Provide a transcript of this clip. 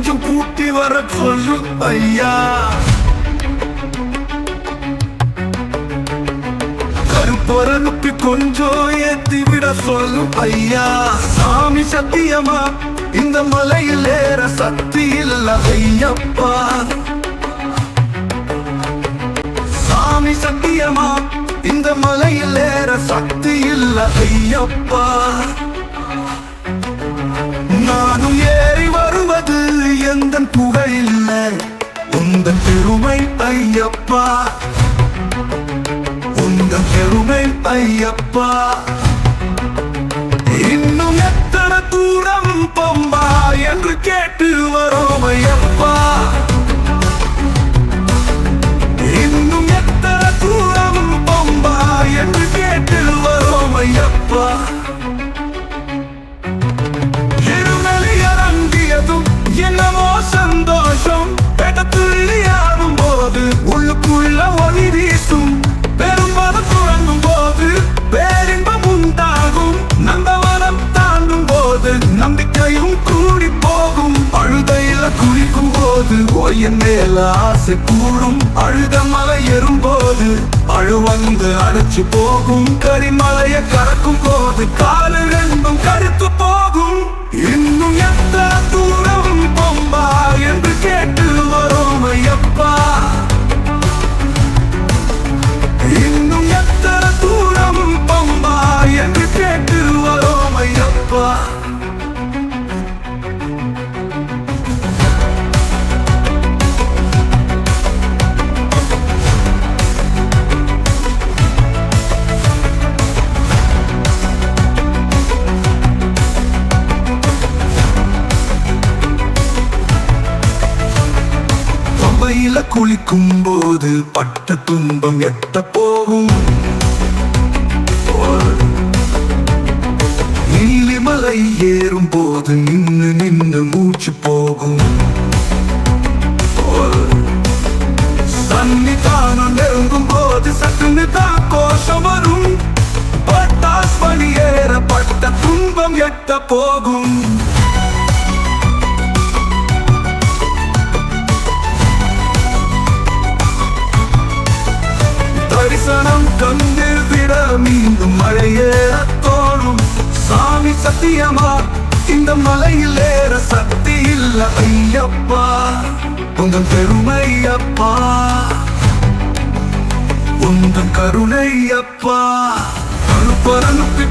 கொஞ்சம் கூட்டி வர சொல்லு ஐயா. கருப்பொருளுக்கு கொஞ்சம் ஏத்தி விட சொல்லு ஐயா. சாமி சத்தியமா இந்த மலையில் ஏற சக்தி இல்ல ஐயப்பா. சாமி சத்தியமா இந்த மலையில் ஏற சக்தி இல்ல ஐயப்பா. நானும் ஏறி வருவது எந்த புகழ் இல்லை, உந்தன் பெருமை ஐயப்பா, உந்தன் பெருமை ஐயப்பா. இன்னும் எத்தனை தூரம் பம்பா என்று கேட்டு வரோம் ஐயப்பா. இன்னும் எத்தனை தூரம் பம்பா என்று கேட்டு வரோம் ஐயப்பா. என்னமோ சந்தோஷம் பெடத்துள்ளியாடும் போது உள்ளுக்குள்ள ஒளி வீசும். பெரும்பதம் துறங்கும் போது பேரின்பம் உண்டாகும். நந்தவனம் தாண்டும் போது நம்பிக்கையும் கூடி போகும். அழுதையில குளிக்கும் போது ஒய்யன் மேல ஆசை கூடும். அழுத மலை ஏறும் போது அழுவந்து அடைச்சு போகும். கரிமலைய கறக்கும் போது காலு ரெண்டும் கருத்து போகும். இன்னும் எத்தனை தூரம் பம்பா என்று கேட்டு வரோம் ஐயப்பா. இன்னும் எத்தனை தூரம் பம்பா என்று கேட்டு வரோம் ஐயப்பா. பம்பையில குளிக்கும் போது பட்ட துன்பம் எட்ட போகும். நீலிமலை ஏறும் போது நின்று நின்று மூச்சு போகும். சன்னிதானம் நெருங்கும் போது சட்டுன்னு தான் கோஷம் வரும். பட்டாஸ் பணி ஏற பட்ட துன்பம் எட்ட போகும். தரிசனம் கண்டு விட மீண்டும் மழையேற தோணும். சாமி சத்தியமா இந்த மலையில் ஏற சக்தி இல்ல ஐயப்பா, உந்தன் பெருமை அப்பா, உந்தன் கருணை அப்பா. கருப்பரனுக்கு